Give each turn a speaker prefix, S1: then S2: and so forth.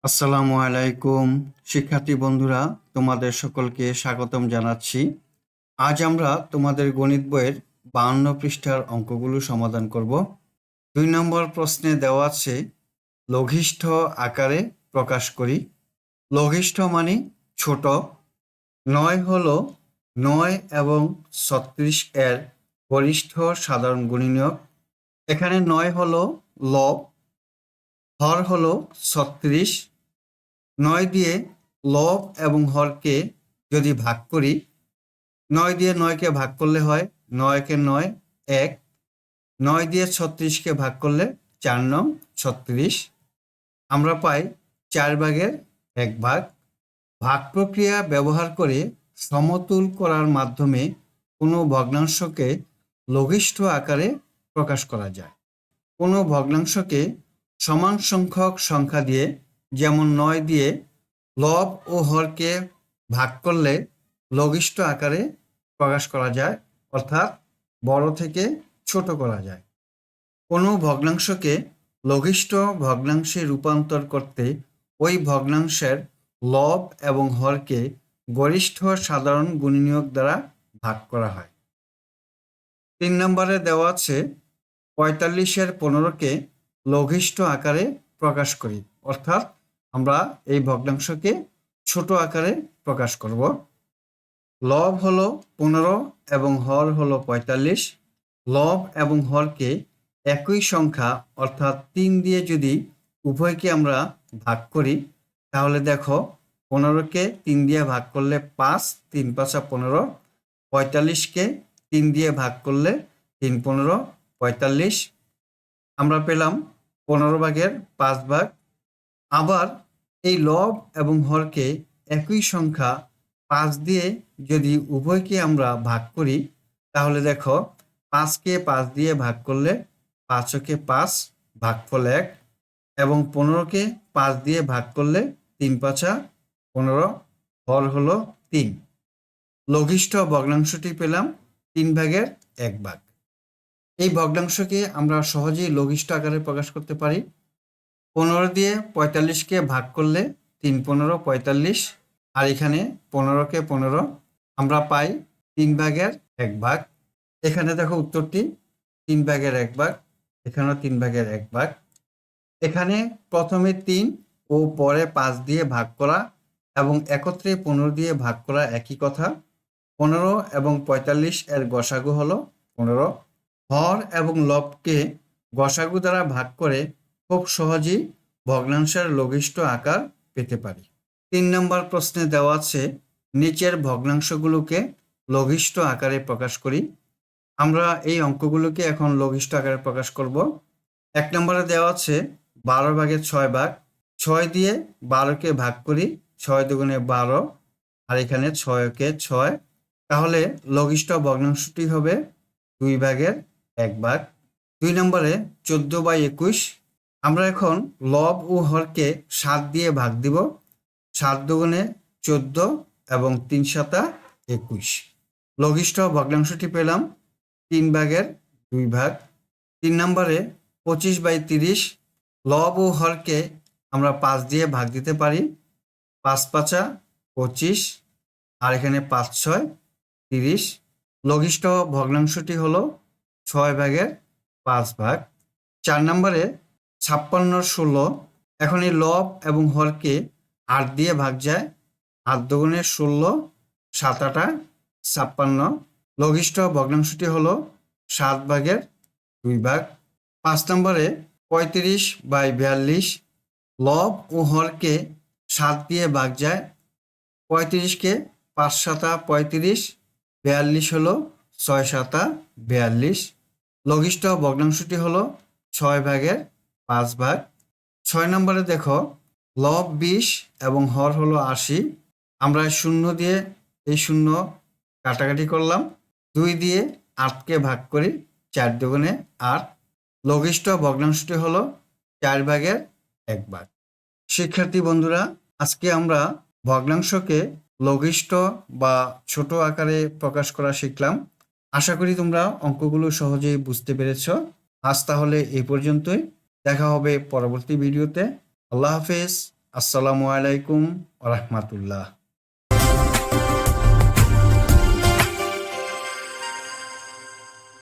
S1: আসসালামু আলাইকুম শিক্ষার্থী বন্ধুরা, তোমাদের সকলকে স্বাগতম জানাচ্ছি। আজ আমরা তোমাদের গণিত বইয়ের 52 পৃষ্ঠার অঙ্কগুলো সমাধান করব। 2 নম্বর প্রশ্নে দেওয়া আছে লঘিষ্ঠ আকারে প্রকাশ করি। লঘিষ্ঠ মানে ছোট। 9 হলো 9 এবং 36 এর গরিষ্ঠ সাধারণ গুণিতক। এখানে 9 হলো লব, হর হলো 36। 9 দিয়ে লব এবং হরকে যদি ভাগ করি, 9 দিয়ে 9কে ভাগ করলে হয় 9 9 1। 9 দিয়ে 36কে ভাগ করলে 4 9 36। আমরা পাই 4 ভাগের 1 ভাগ। ভাগ প্রক্রিয়া ব্যবহার করে সমতুল করার মাধ্যমে কোনো ভগ্নাংশকে লঘিষ্ঠ আকারে প্রকাশ করা যায়। কোনো ভগ্নাংশকে সমান সংখ্যক সংখ্যা দিয়ে, যেমন 9 দিয়ে লব ও হরকে ভাগ করলে লঘিষ্ঠ আকারে প্রকাশ করা যায়, অর্থাৎ বড় থেকে ছোট করা যায়। কোনো ভগ্নাংশকে লঘিষ্ঠ ভগ্নাংশে রূপান্তর করতে ওই ভগ্নাংশের লব এবং হরকে গরিষ্ঠ সাধারণ গুণিতক দ্বারা ভাগ করা হয়। 3 নম্বরে দেওয়া আছে 45-এর 15কে লঘিষ্ঠ আকারে প্রকাশ করি, অর্থাৎ আমরা এই ভগ্নাংশকে ছোট আকারে প্রকাশ করব। লব হলো 15 এবং হর হলো 45। লব এবং হরকে একই সংখ্যা অর্থাৎ 3 দিয়ে যদি উভয়কে আমরা ভাগ করি, তাহলে দেখো 15কে 3 দিয়ে ভাগ করলে 5, 3 5 15। 45কে 3 দিয়ে ভাগ করলে 3 15 45। আমরা পেলাম 15 ভাগের 5 ভাগ। আবার এই লব এবং হরকে একই সংখ্যা 5 দিয়ে যদি উভয়কে আমরা ভাগ করি, তাহলে দেখো 5কে 5 দিয়ে ভাগ করলে 5কে 5 ভাগফল 1, এবং 15কে 5 দিয়ে ভাগ করলে 3 5 15, হর হলো 3। লঘিষ্ঠ ভগ্নাংশটি পেলাম 3 ভাগের 1 ভাগ। এই ভগ্নাংশকে আমরা সহজেই লঘিষ্ঠ আকারে প্রকাশ করতে পারি। 15 দিয়ে 45কে ভাগ করলে 3 15 45, আর এখানে 15কে 15 আমরা পাই 3 ভাগের 1 ভাগ। এখানে দেখো উত্তরটি 3 ভাগের 1 ভাগ, এখানেও 3 ভাগের 1 ভাগ। এখানে প্রথমে 3 ও পরে 5 দিয়ে ভাগ করা এবং একত্রে 15 দিয়ে ভাগ করা একই কথা। 15 এবং 45 এর গসাগু হলো 15। হর এবং লবকে গসাগু দ্বারা ভাগ করে খুব সহজেই ভগ্নাংশের লঘিষ্ঠ আকার পেতে পারি। 3 নম্বর প্রশ্নে দেওয়া আছে নিচের ভগ্নাংশগুলোকে লঘিষ্ঠ আকারে প্রকাশ করি। আমরা এই অঙ্কগুলোকে এখন লঘিষ্ঠ আকারে প্রকাশ করব। 1 নম্বরে দেওয়া আছে 12 ভাগের 6 ভাগ। 6 দিয়ে 12কে ভাগ করি, 6 দুগুণে 12, আর এখানে 6কে 6, তাহলে লঘিষ্ঠ ভগ্নাংশটি হবে 2 ভাগের 1 ভাগ। 2 নম্বরে 14/21। আমরা এখন লব ও হরকে 7 দিয়ে ভাগ দিব। 7 দুগুণে 14 এবং 3 7 21। লঘিষ্ঠ ভগ্নাংশটি পেলাম 3 ভাগের 2 ভাগ। 3 নম্বরে 25/30। লব ও হরকে আমরা 5 দিয়ে ভাগ দিতে পারি। 5 5 25, আর এখানে 5 6 30। লঘিষ্ঠ ভগ্নাংশটি হলো 6 ভাগের 5 ভাগ। 4 নম্বরে 56/16। এখন এই লব এবং হরকে 8 দিয়ে ভাগ যায়। 8 দুগুণে 16, 7 8 56। লঘিষ্ঠ ভগ্নাংশটি হলো 7 ভাগের 2 ভাগ। 5 নম্বরে 35/42। লব ও হরকে 7 দিয়ে ভাগ যায়। 35কে 5 7 35, 42 হলো 6 7 42। লঘিষ্ঠ ভগ্নাংশটি হলো 6 ভাগের 5 ভাগ। 6 নম্বরে দেখো লব 20 এবং হর হলো 80। আমরা 0 দিয়ে এই 0 কাটাকাটি করলাম। 2 দিয়ে 8কে ভাগ করি, 4 দুগুণে 8। লঘিষ্ঠ ভগ্নাংশটি হলো 4 ভাগের 1 ভাগ। শিক্ষার্থী বন্ধুরা, আজকে আমরা ভগ্নাংশকে লঘিষ্ঠ বা ছোট আকারে প্রকাশ করা শিখলাম। আশা করি তোমরা অঙ্কগুলো সহজেই বুঝতে পেরেছ। আজ তাহলে এই পর্যন্তই। দেখা হবে পরবর্তী ভিডিওতে। আল্লাহ হাফেজ। আসসালামু আলাইকুম ওয়া রাহমাতুল্লাহ।